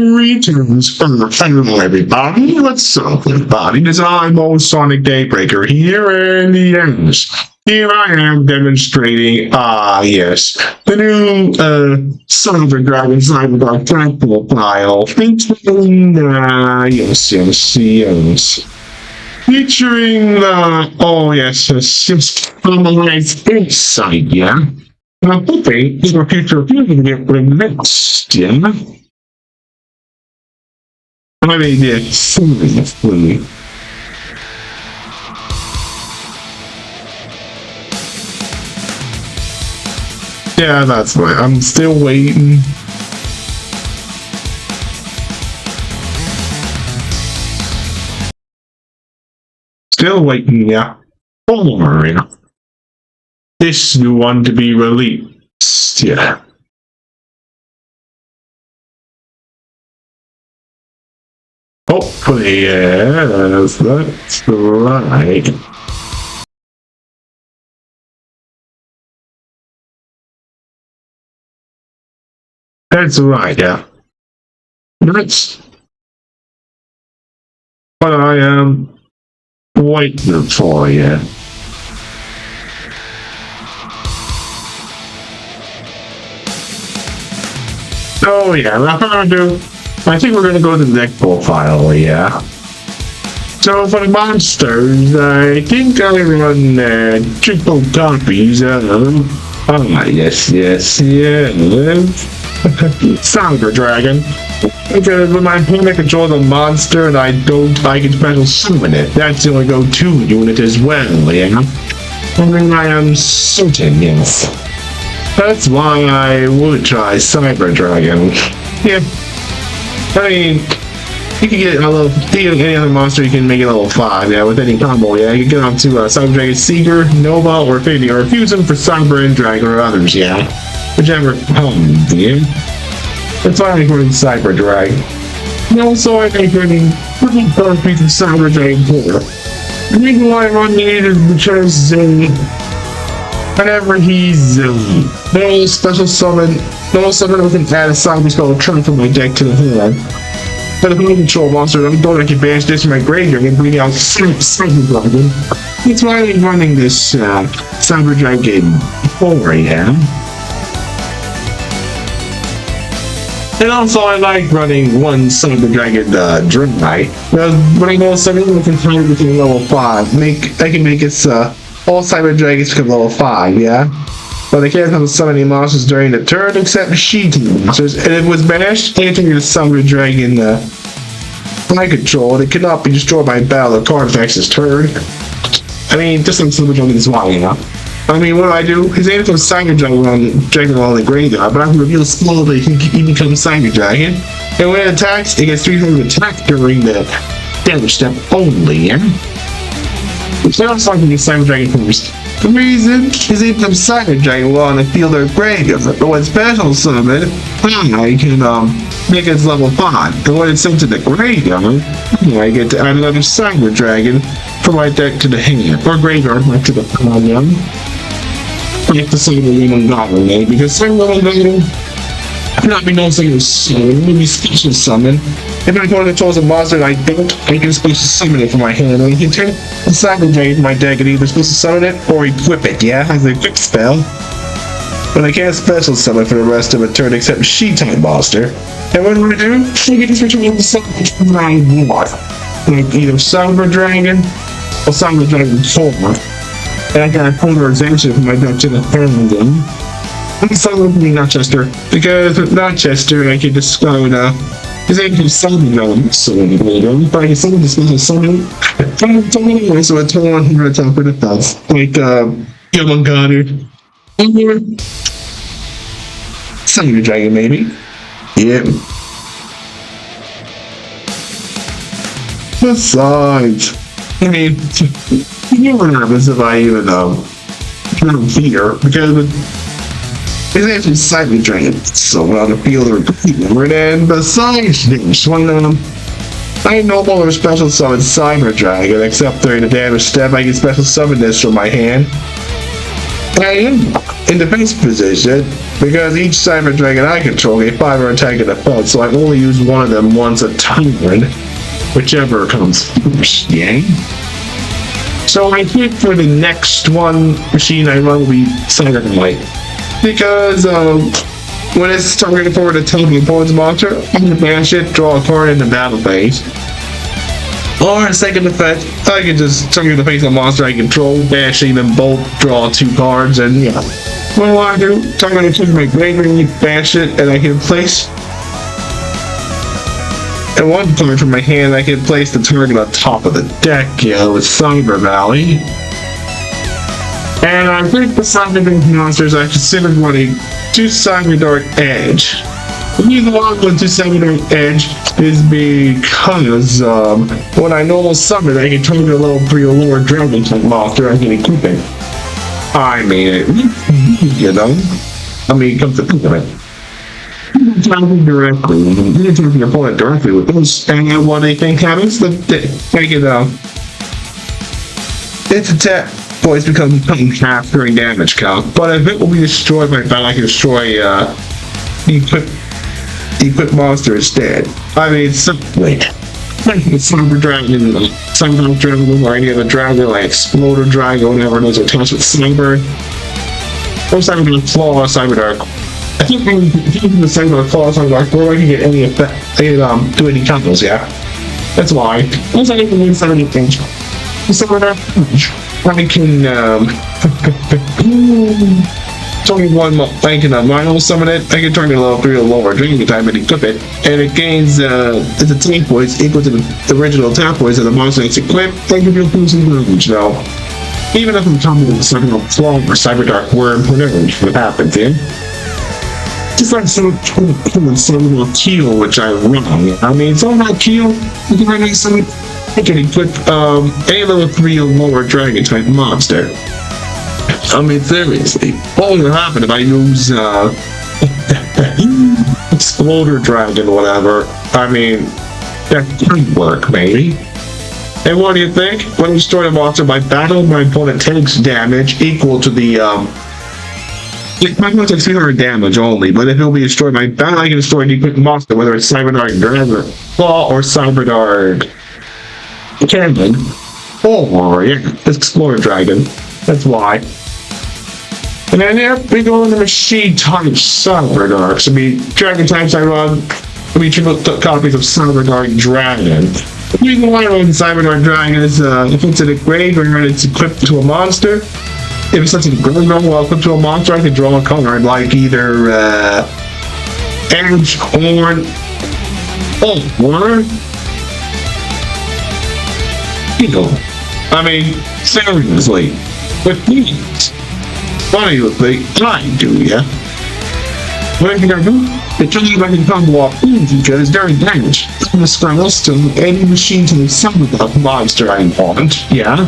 Greetings, hello everybody. What's up, everybody? This is Sonic Daybreaker here in the ends. Here I am demonstrating, yes, the new Cyberdark tactile file featuring, yes. Featuring, formalized insight, yeah? I'm hoping in the future you can get released, yeah? I mean, yeah, seriously. Yeah, that's right. I'm still waiting. Still waiting, yeah. For this new one to be released, yeah. Hopefully, yes, that's right. That's right, yeah. That's what I am waiting for, yeah. Oh, yeah, that's what I'm gonna do. I think we're gonna go to the next profile, yeah. So for the monsters, I think I run triple copies of yes. Cyber Dragon. Because when my opponent controls a monster and I can special summon it. That's the only go-to unit as well, yeah. I mean, I am certain, yes. That's why I would try Cyber Dragon. Yeah. I mean, you can get a level, any other monster you can make it level 5, yeah, with any combo, yeah. You can get on to Cyber Dragon Seeker, Nova, or Infinity, or fuse them for Cyber and Dragon or others, yeah. Whichever comes, yeah. That's why I'm running Cyber Dragon. And also I think running pretty piece of Cyber Dragon 4. The reason why I run these is because, whenever he's, no special summon with an add a cyber spell return from my deck to the hand. But if I control monster, I can banish this from my graveyard and bring out Cyber Dragon. That's why I'm running this Cyber Dragon 4, yeah. And also I like running one Cyber Dragon Dreamknight. Because when I know something we can turn it to level 5, I can make it all Cyber Dragons become level 5, yeah? But they can't summon any monsters during the turn except she-team monsters. And if it was banished, anything in the Cyber Dragon I control, it cannot be destroyed by battle or card effects this turn. I mean, just like Cyber Dragon as well, you know? I mean, what do I do? His aim becomes Cyber Dragon on the graveyard, but I can reveal slowly he becomes Cyber Dragon. And when it attacks, it gets 300 attack during the damage step only, yeah? So I'm talking to Cyber Dragon first. The reason is it becomes Cyber Dragon while on the field or graveyard, but when special summon, I can make it level 5. But when it's sent to the graveyard, I get to add another Cyber Dragon from my deck to the hand, or graveyard back to the hand. Like the Cyber Woman Goblin, eh? Because Cyber Woman Goblin cannot be known as a summon, it will be special summon. If my opponent controls a monster and I don't, I can special summon it from my hand. And I can turn the Cyber Dragon from my deck and either special summon it or equip it, yeah? As a quick spell. But I can't special summon for the rest of the turn except she-type monster. And what do I do? I get to return the Cyber Dragon I want. Like either Cyber Dragon or Cyber Dragon 4. And I got a polarization from my deck to the hand again. I'm sorry for me, Rochester, because with Rochester I can just go his name is Summon Gnome, so but I can summon this special summon. I'm so I turn on him attack for defense. Like Yamanganu. Or Cyber Dragon maybe. Yep. Besides, I mean, you know what happens if I even fear, because it's actually Cyber Dragon, so on the field or remember. And besides this, when I normal or special summon Cyber Dragon, except during the damage step, I can special summon this from my hand. I am in defense position, because each Cyber Dragon I control get 5 more attack and defense, so I only use one of them once a turn, whichever comes first, yeah? So I think for the next one machine I run will be Cyberdark, because when it's targeted for the target opponent's monster, I can bash it, draw a card in the battle phase. Or in second effect, I can just target the face of a monster I control, bashing them both, draw 2 cards, and yeah. What do I do? Target to my graveyard, bash it, and I can place. And one card from my hand, I can place the target on top of the deck, with Cyber Valley. And I think the Cyberdark monsters I consider running 2 Cyberdark Edge. The reason why I went to Cyberdark Edge is because when I normal summon, I can target a level 3 or lower dragon type monster I can equip it. I mean, come to think of it. You can target directly. You can target your opponent directly with those. And what I think happens, take it its attack points become half during damage count. But if it will be destroyed by battle, I can destroy equip monster instead. I mean, simply. Cyber Dragon, Cyberdark Dragon, or any other dragon, like Exploder Dragon, whatever it is, attached with Cyber. Or Cyberdark Claw or Cyberdark. I think using the Cyberdark Claw or Cyberdark, where I can get any effect, do any combos, yeah? That's why. Once I can win Cyberdark things, Cyberdark, I can, target one, I can Rhino summon it, I can target a level 3 or lower dragon type and equip it, and it gains its attack points equal to the original attack points of the monster it's equipped, I can do some damage now. Even if I'm talking with Cyberdark Claw or Cyberdark Worm, whatever happens, yeah? Just like Cyberdark Keel, which I run. I mean, Cyberdark Keel, you can run some, I can equip any level 3 or lower dragon type monster. I mean, seriously, what will happen if I use Exploder Dragon or whatever? I mean, that could work, maybe. And what do you think? When I destroy a monster by battle, my opponent takes damage equal to the my opponent takes 300 damage only, but if it will be destroyed by battle, I can destroy an equipped monster, whether it's Cyberdark Dragon Claw or Cyberdark Cannon, or Explorer Dragon. That's why. And then we go into machine type Cyberdark. So dragon types I run triple copies of Cyberdark Dragon. The reason why I run Cyberdark Dragon is if it's in a graveyard, it's equipped to a monster. If it's in a graveyard, well, equipped to a monster, I can draw a card like either Edge, Horn, or I mean, seriously, with these. What do you think I do, yeah? What I think I do? It turns out I can combo off each other's during damage. I'm gonna start to any machine to the Cyberdark monster I want, yeah?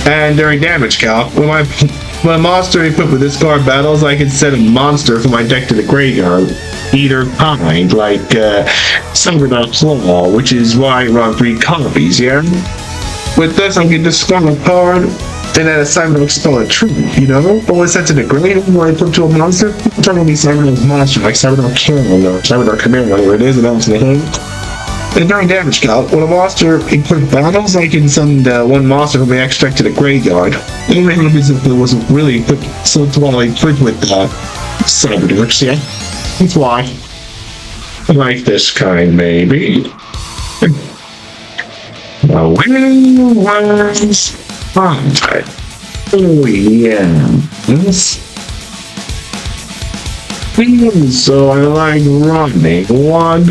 And during damage count, when my monster equipped with this card battles, I can send a monster from my deck to the graveyard. Either kind, like Cyberdark Claw, which is why I run 3 copies, yeah? With this, I can discard a card, and then a Cyberdark spell a tree, But when it's sent to the graveyard, when I put to a monster, I'm trying to be Cyberdark monster, like Cyberdark Cannon or Cyberdark Chimera, whatever it is, and that's in the hand. And during damage count, when a monster equipped battles, I can send one monster from the extract to the graveyard. It only happens if it wasn't really equipped, so it's well equipped with Cyberdarks, yeah? That's why. I like this kind, maybe. Now, when was fun time? Oh, yeah. Yes. So I like running 1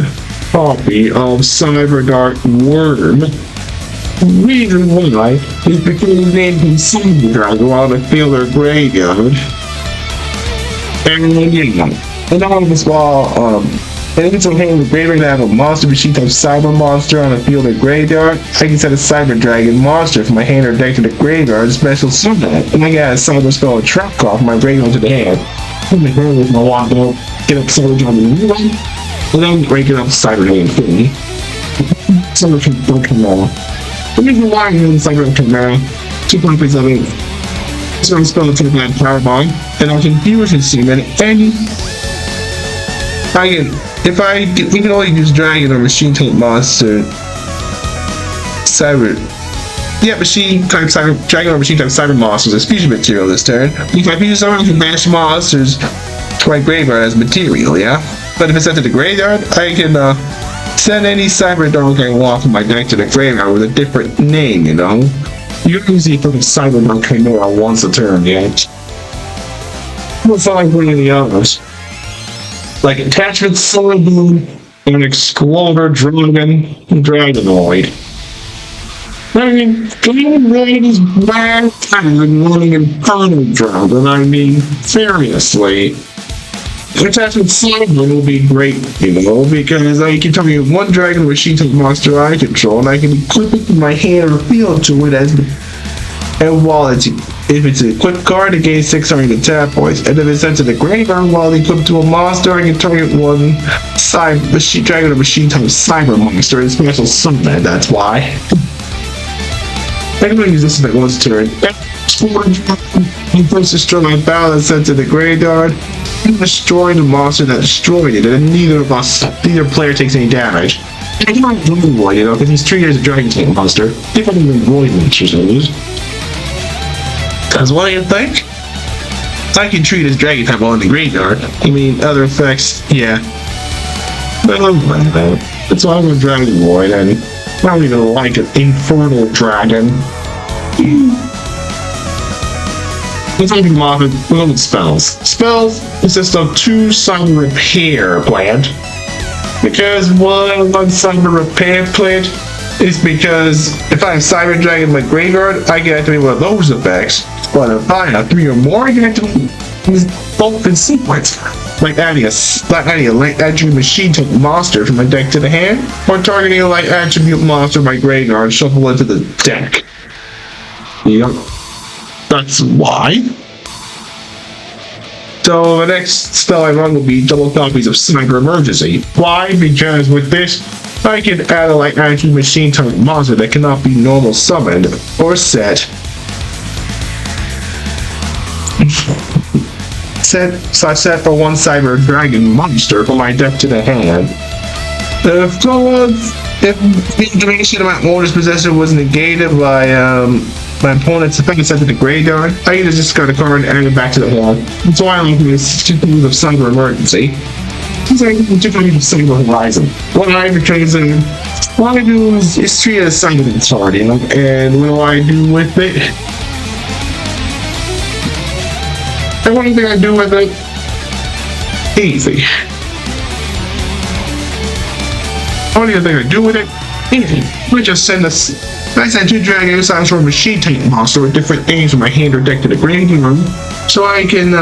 copy of Cyberdark Worm. The reason why is because it's named from Cyberdark while the fielder graveyard. And all of this while, and it's okay with graveyard to have a monster machine type Cyber Monster on the field or graveyard. I can set a Cyber Dragon monster from my hand or deck to the graveyard, special summon it. And I got a Cyber Spell Trap Card from my graveyard to the hand. Put my hand with my wand, get up Cyber Dragon one, and then break it up Cyber Dragon 3. Cyber Chimera. The reason why I'm using Cyber Chimera, 2 copies of it. So I'm spelling to that power bomb, and I can fusion semen, and we can only use dragon or machine type monster. Machine type cyber dragon or machine type cyber monsters as fusion material this turn. If I use someone who can bash monsters to my graveyard as material, yeah? But if it's sent to the graveyard, I can send any Cyberdark I want from my deck to the graveyard with a different name, you know? You can usually put a Cyberdark Chimera once a turn, yeah? It's not like one of the others. Like Attachment Solar Boom, and Exploder Dragon, Dragonoid. I mean, Dragon is bad than running Inferno Dragon. I mean, seriously. Attachment Cyber will be great, you know, because I can tell you one dragon machine type monster I control, and I can equip it in my hand or field to it as if it's an equipped card, it gains 6 target tap points. And if it's sent to the graveyard while equipped to a monster, I can target one dragon or machine type cyber monster and special summon. That's why. I'm going to use this in the once turn. You first destroy my battle and sent to the graveyard. You destroy the monster that destroyed it, and neither player takes any damage. I can like Void, you know, because he's treated as a dragon type monster. Different than Void monsters lose. Because what do you think? I can treat as dragon type on the graveyard. I mean, other effects, yeah. But that's why I'm going to Dragon Void, and I don't even like an Infernal Dragon. Let's open them off with spells. Spells consist of 2 Cyber Repair plant. Because one Cyber Repair plant is because if I have Cyber Dragon in my graveyard, I can activate one of those effects. But if I have 3 or more, I can activate both in sequence. Like adding a light attribute machine type monster from my deck to the hand, or targeting a light attribute monster in my graveyard and shuffle it to the deck. Yep. That's why. So the next spell I run will be double copies of Cyber Emergency. Why? Because with this, I can add a light attribute machine type monster that cannot be normal summoned or set. So I set for one Cyber Dragon monster from my deck to the hand. If the duration of my owner's possession was negated by my opponent's effect set to the graveyard, I can just discard a card and add it back to the hand. That's why I like this 2 copies of Cyber Emergency. It's like 2 copies of Cyber Horizon. What I do is treat it as Cyber card, you know, and what do I do with it? And one thing I do with it, easy. What do you think I do with it? Easy. I just send 2 dragon exiles for a machine type monster with different names from my hand or deck to the graveyard, so I can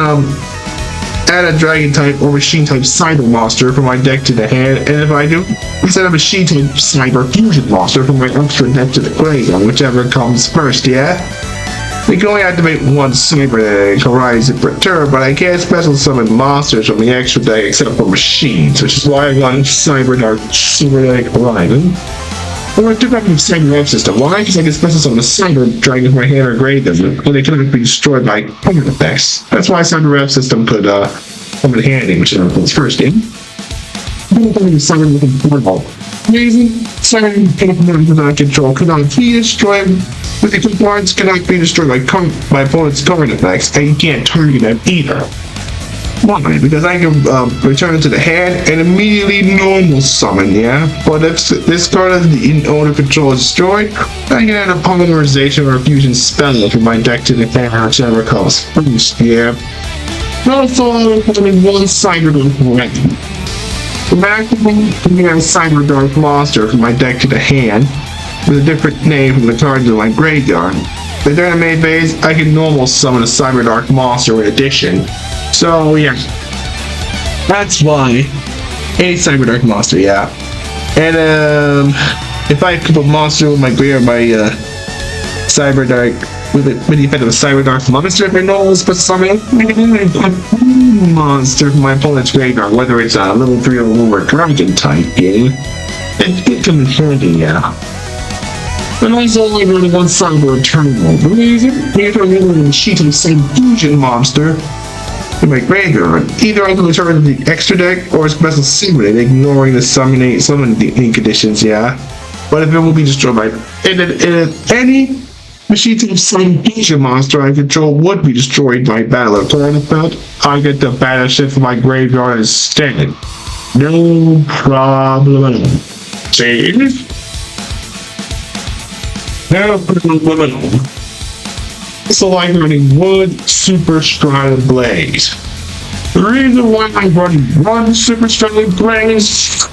add a dragon type or machine type cyber monster from my deck to the hand, and if I do, I send a machine type cyber fusion monster from my extra deck to the graveyard, whichever comes first, yeah? We can only activate one Cyber Horizon per turn, but I can't special summon monsters from the extra deck except for machines, which is why I run Cyberdark Horizon. Or I took up the Cyber Rev system. Why? Because I can special summon a Cyber Dragon from my hand or grade them, and they cannot be destroyed by permanent effects. That's why Cyber Rev system could come in handy, which is first in. Cyber looking portal. Amazing. Cyber cannot control cannot be destroyed. With the cards cannot be destroyed by opponent's card effects, and you can't target them either. Why? Because I can return it to the hand and immediately normal summon, yeah? But if this card in owner control is destroyed, I can add a polymerization or a fusion spell from my deck to the hand, whichever comes first, yeah? Also, I'm putting one Cyberdark weapon. Automatically, I can add a Cyberdark monster from my deck to the hand, with a different name from the cards in my graveyard. But during the main phase, I can normal summon a Cyberdark monster in addition. So yeah, that's why any Cyberdark monster, yeah. And if I equip a monster with my graveyard, my Cyberdark with the effect of a Cyberdark monster, if I normal summon a monster from my opponent's graveyard, whether it's a level 3 or lower dragon type game, it comes in handy, yeah. And also like running one cyber terminal. The reason you're running a sheet of the same fusion monster in my graveyard. Either I can return to the extra deck or special summon, ignoring the summoning conditions, yeah. But if it will be destroyed by any machine type same fusion monster I control would be destroyed by battle. I get to banish it from my graveyard instead. No problem. See? No problem. So I'm running one Super Strong Blaze. The reason why I'm running one Super Strong Blaze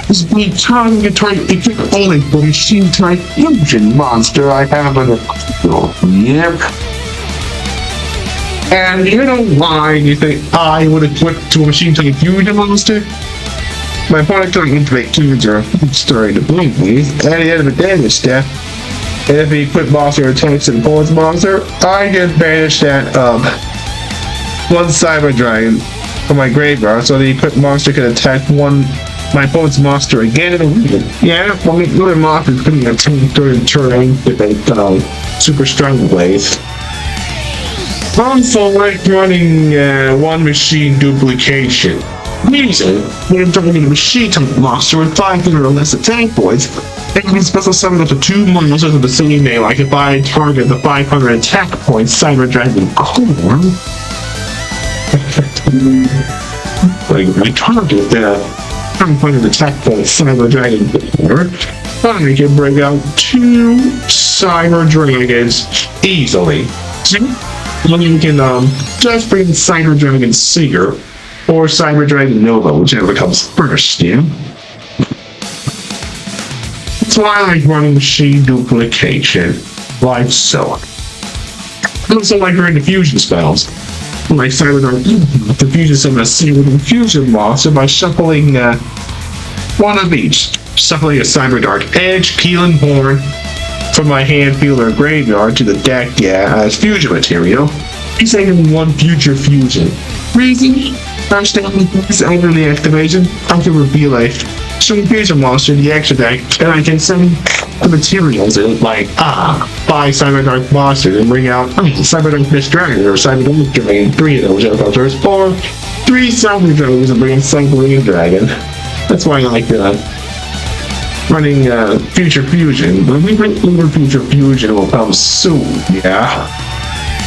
is because I'm trying to equip only for machine type fusion monster I have in the field. Yep. And you know why you think I would equip to a machine type fusion monster? My opponent can't activate character during the Blaze, and he has a damage step. And if the equipped monster attacks an opponent's monster, I can banish that one Cyber Dragon from my graveyard, so the equipped monster can attack my opponent's monster again and again. Yeah, well, the other monster couldn't attack during the turn with a Super Strong Blaze. Also, like running one machine duplication. Reason when I'm targeting a machine type monster with 500 or less attack points, it can be special summoned up to 2 monsters of the same name, like if I target the 500 attack points Cyber Dragon Core. Like if I target the 500 attack points Cyber Dragon Core, I can bring out 2 Cyber Dragons easily. And you can just bring Cyber Dragon Seer or Cyber Dragon Nova, whichever comes first, yeah? That's why I like running machine duplication, like so. I also like running the fusion spells. Like Cyberdark, the fusion summon a single fusion monster by shuffling one of each. Shuffling a Cyberdark Edge, Keelan Horn from my hand, field, or graveyard to the deck, yeah, as fusion material. He's taking one future fusion. Reason? After the activation, I can reveal a fusion monster in the extra deck, and I can send the materials in, like, 5 Cyberdark monsters, and bring out Cyberdark Fish Dragon, or Cyberdark Dragon, 3 of those, whichever comes first, or 3 Cyber Dragons, and bring in Cyberdark Dragon. That's why I like running Future Fusion, but we think Future Fusion will come soon, yeah?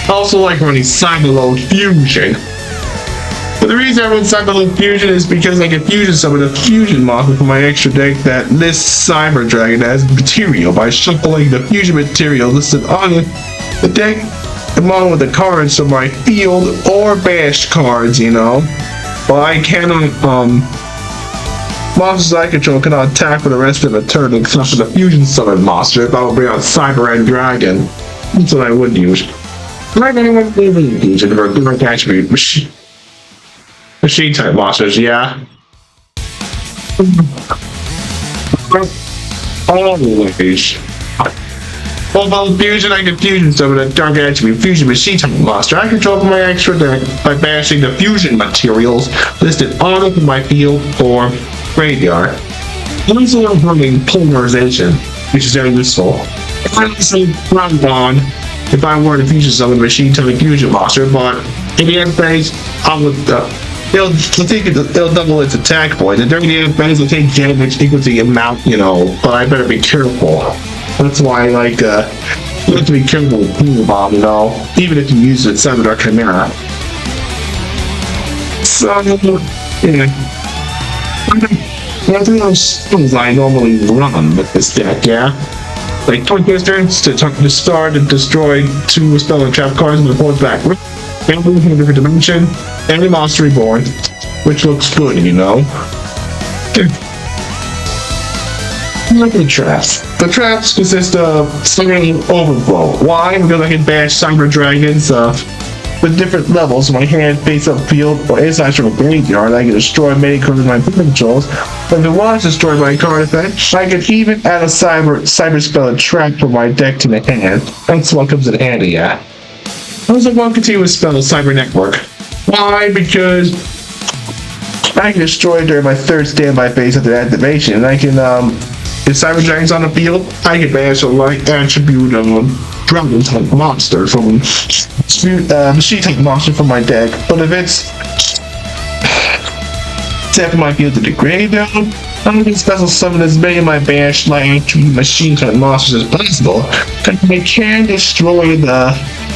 I also like running Cyberload Fusion. But the reason I run Cyberload Fusion is because I can fusion summon a fusion monster from my extra deck that lists Cyber Dragon as material by shuffling the fusion material listed on the deck along with the cards from my field or banished cards, you know. But I cannot, monsters I control cannot attack for the rest of the turn except for the fusion summon monster if I will bring out Cyber Red Dragon. That's what I would use. Like anyone use it for a direct attribute machine type monsters, yeah. Always. Although fusion, I can fusion summon a dark attribute fusion machine type monster I control from my extra deck by banishing the fusion materials listed on it in my field or graveyard. I'm also running polymerization, which is very useful. If I say run on if I were to fusion summon a machine type fusion monster, but in the end phase, I would it'll double its attack point, and during the end phase it'll take damage equal to the amount, you know, but I better be careful. That's why I like, you have to be careful with Pool Bomb, you know, even if you use it Cyberdark Chimera. So, yeah. That's the skills I normally run with this deck, yeah? Like, Twin Twisters to discard and destroy 2 spell and trap cards and report back. And move in a different dimension, and the Monster Reborn, which looks good, you know. Look at the traps. The traps consist of Summoning Overflow. Why? Because I can bash Cyber Dragons with different levels in my hand, face up field, or inside from a graveyard. I can destroy many cards with my opponent controls. But if it wants to destroy my card effect, I can even add a cyber spell and trap from my deck to the hand. That's what comes in handy, yeah. Also, one continuous spell is Cyber Network. Why? Because I can destroy it during my 3rd standby phase after activation, and I can if Cyber Dragon's on the field, I can banish a light attribute Dragon type monster from machine type monster from my deck. But if it's tap my field to the graveyard, I'm going to special summon as many of my banished light attribute machine type monsters as possible, and I can destroy the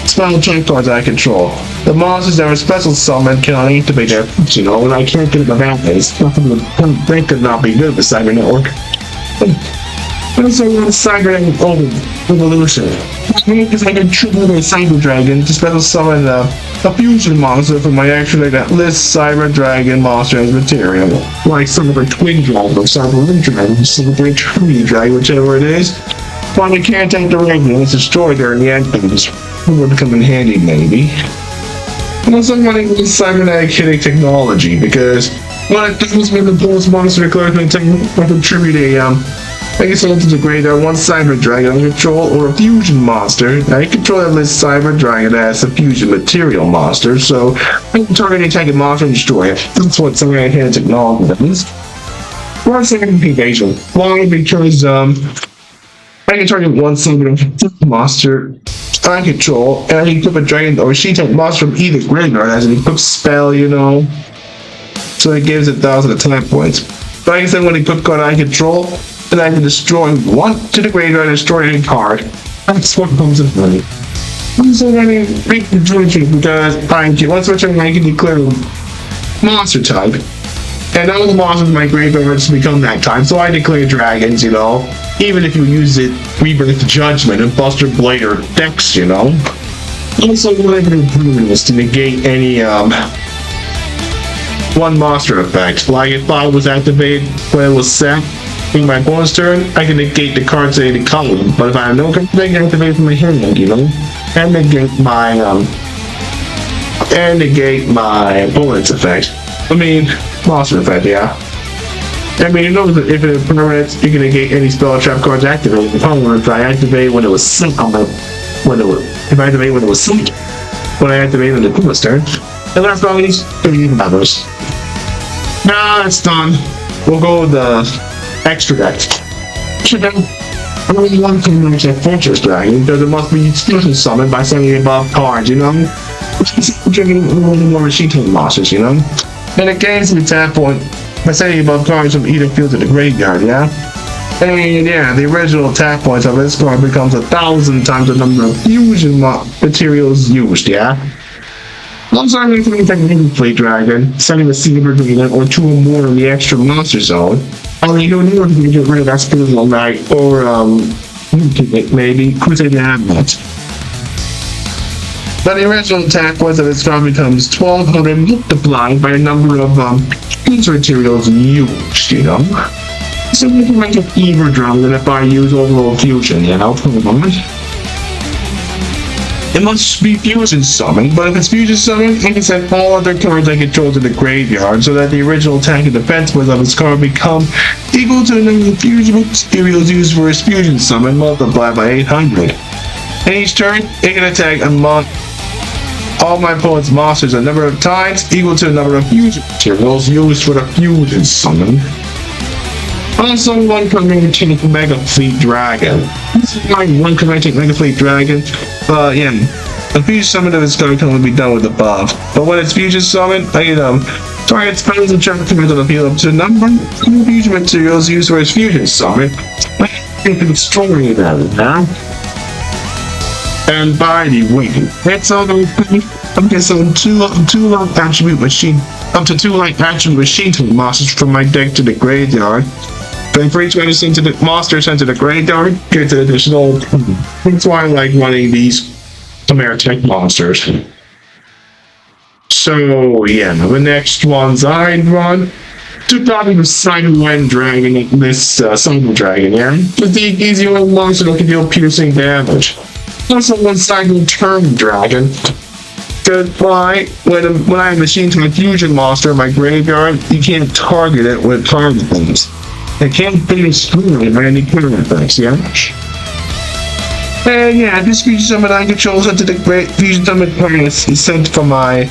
spell type cards I control. The monsters that are special summoned cannot activate their effects, and I can't get them out. That could not be good with Cyber Network. Also, want Cyber Evolution. Because I can triple the Cyber Dragon to special summon a fusion monster from my actual that lists Cyber Dragon monster as material. Like some of the Twin Dragon or Cyber Dragon, some of the Tree Dragon, whichever it is. When I can't take the dragon, it's destroyed during the end phase. It would come in handy, maybe. And also running with cybernetic hitting technology, because when it does when the pulse monster declares an attack, I contribute I can send it to the graveyard one Cyber Dragon I control, or a fusion monster. I control that list Cyber Dragon as a fusion material monster, so I can target any attack monster and destroy it. That's what cybernetic hitting technology does. One second evasion. Why? Because I can target one Cyber monster I control, and I can equip a dragon or she type monster from either graveyard as an equipped spell, So it gives 1,000 attack points. But I can send one equipped card I control, and I can destroy one to the graveyard and destroy any card. That's what comes in play. So I mean, big situation because once I turn I can declare monster type. And all the monsters in my graveyard become that type, so I declare dragons, even if you use it, Rebirth Judgment and Buster Blade or Dex, Also, what I can do is to negate any, one monster effect. Like, if I was activated when it was set in my bonus turn, I can negate the cards in the column. But if I have no cards, I can activate from my hand, and negate my opponent's effect. Monster effect, yeah. If it's permanent, you can negate any spell or trap cards activated. If I activate when it was sent if I activate when it was sent, when I activate on the bonus turn, and last but not least, 3 members. Now that's done. We'll go with the extra deck. I really want to match that Fortress Dragon because it must be special summoned by sending above cards, Drinking more machine type monsters, And it gains the tap point by sending above cards from either field to the graveyard, yeah? And yeah, the original attack points of this card becomes 1,000 times the number of fusion materials used, yeah? Also, I'm going to take Inappropriate Dragon, sending a Cyber Dragon or 2 or more in the extra monster zone. You don't need to get rid of that Spiritual Knight or, maybe Crusade Advent. But the original attack points of this card becomes 1,200 multiplied by the number of fusion materials used, So we can make an even drum than if I use overall fusion, for the moment. It must be fusion summoned, but if it's fusion summoned, I can send all other cards I control to the graveyard so that the original attack and defense points of its card become equal to the number of fusion materials used for its fusion summon multiplied by 800. And each turn, it can attack all my opponent's monsters a number of times equal to the number of fusion materials used for the fusion summon. Also, one command take Mega Fleet Dragon. This is my one command take Mega Fleet Dragon, but yeah, the fusion summon of this card can only be done with the buff. But when it's fusion summoned, I can target spells and trap commands on the field up to the number of fusion materials used for its fusion summon. I can destroy them now. And by the way, that's all I'm just on two light attribute machine type monsters from my deck to the graveyard. Then for each one sent to the monster sent to the graveyard, get the additional. That's why I like running these Chimera Tech monsters. So yeah, the next ones I'd run to probably the Cyber Dragon, this Cyber Dragon, yeah? Just the easy one monster that can deal piercing damage. Also one Cyber Turn Dragon. Goodbye. When I have Machine Type Fusion monster in my graveyard, you can't target it with target things. It can't be destroyed by any card effects, yeah? And yeah, this fusion summon I control sent to the great fusion summon card is sent from my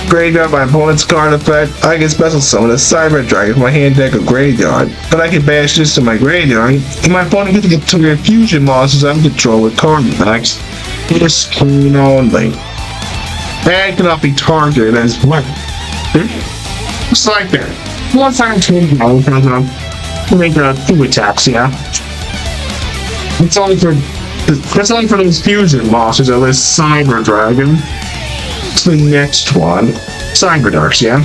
Graveyard my opponent's card effect. I can special summon a Cyber Dragon from my hand deck or graveyard. But I can bash this to my graveyard, and my opponent gets to get 2 fusion monsters I control with card effects. This turn only. And cannot be targeted as well. Just like that. Once I turn down, make 2 attacks, yeah? It's only for those fusion monsters of this Cyber Dragon. To the next one, Cyberdark, yeah?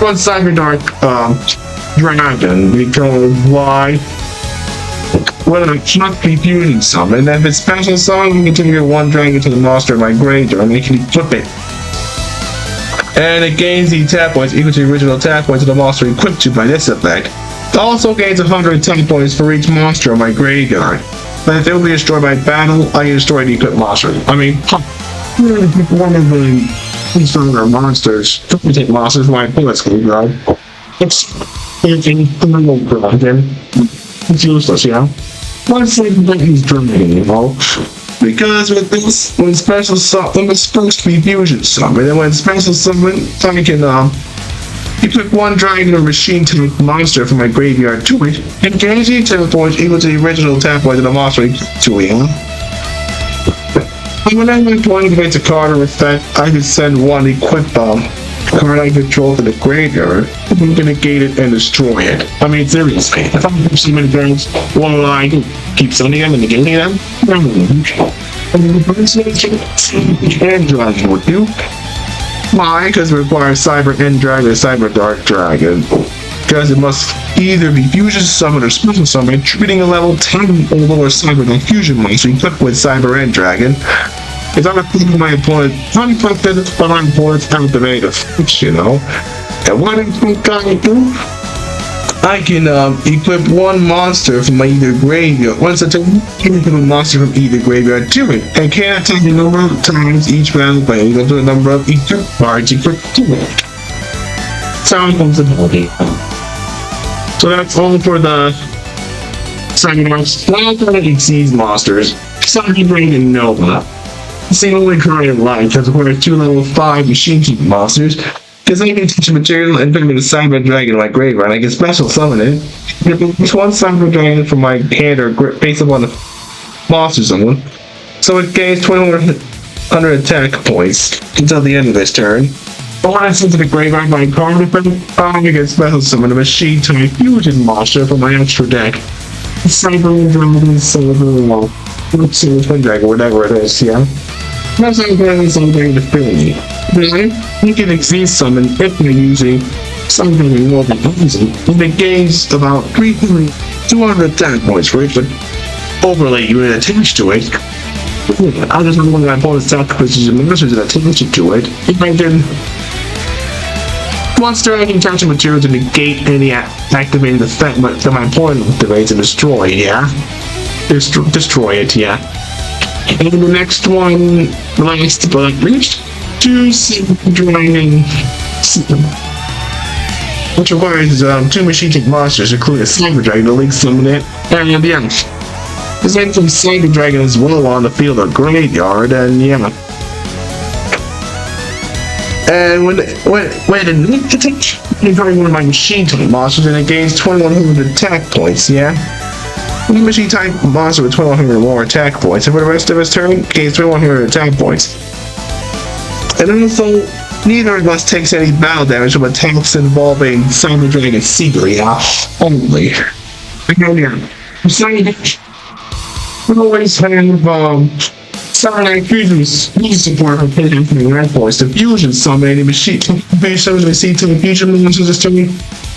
One Cyberdark Dragon, because why? Well, it cannot be fusion summoned, and if it's special summon, you can continue 1 dragon to the monster of my graveyard, and you can equip it. And it gains the attack points equal to the original attack points of the monster equipped to by this effect. It also gains 100 attack points for each monster of my graveyard. But if it will be destroyed by battle, I can destroy the equipped monster. I mean, one of the stronger monsters, take monsters from my opponent's graveyard. It's useless, yeah? Let's say that he's German, you know? Because with this, when special summon, it's supposed to be fusion summon, and when special summon, I can, equip 1 dragon or machine type monster from my graveyard to it, and gains the attack points equal to the original attack points of the monster to it, And whenever my opponent activates a card or effect, I can send 1 equipped card I control to the graveyard, I'm gonna negate it and destroy it. I mean, seriously, if I keep so many cards, what will I do? Keep sending them and negating them? I mean, the person and Dragon would do. Why? Because it requires Cyber End Dragon or Cyber Dark Dragon. Because it must either be fusion summon or special summon, treating a level 10 or lower Cyber Dark fusion monster equipped with Cyber End Dragon. It's unaffected my opponent, unaffected by my opponent's activated, you know. And what I do? I can equip 1 monster from my either graveyard. Once I take a monster from either graveyard to it, and can attack a number of times each battle play equal to the number of equipped cards equipped to it. Sound ability. So that's all for the Cyberdarks. Now for the Exceeds monsters. Cyberdragon and Nova. It's the only card I like because it requires 2 level 5 machine type monsters. Because I can teach a material and turn it into Cyber Dragon in my graveyard, and I can special summon it. There's 1 Cyber Dragon from my hand or based upon the monster zone. So it gains 2100 attack points until the end of this turn. But when I send to the graveyard my card effect, I can special summon a machine type fusion monster from my extra deck. Cyber Dragon, Cyber Twin Dragon, whatever it is, yeah? That's how I'm going to fill me. Then, you can exceed summon if you're using something more than easy, and it gains about 200 attack points for it, but overlay unit attached to it. I just want my opponent's attack positions and monsters that attached to it. If I can monster, I can attach a material to negate any activated effect that my opponent activates and destroy, yeah? Destroy it, yeah. And the next one, last but not least, 2 Cyberdragon, which requires 2 machine type monsters, including a Cyberdragon to link summon it, and yeah. There's then some Cyberdragon as well on the field or graveyard, and yeah. And when it needs to take, you try one of my machine type monsters, and it gains 2100 attack points, yeah? One machine type monster with 2100 or more attack points, and for the rest of his turn, it gains 2100 attack points. And also, neither of us takes any battle damage from attacks involving Cyberdragon Seeker, yeah? Only. Again, yeah. Besides, we always have, Cyberdark Fusion's support for picking from the red points to fusion summon any machine based on the machine to fusion monsters just to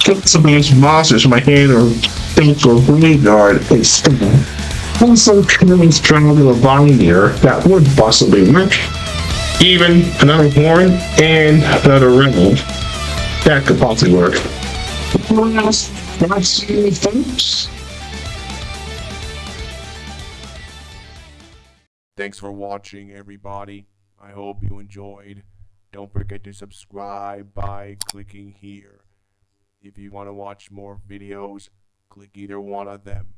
kill some monsters from my hand or deck or graveyard instead. Also, Current's Trial to a Bindeer that would possibly work. Even another horn and another ring. That could possibly work. That's it, folks. Thanks for watching, everybody. I hope you enjoyed. Don't forget to subscribe by clicking here. If you want to watch more videos, click either one of them.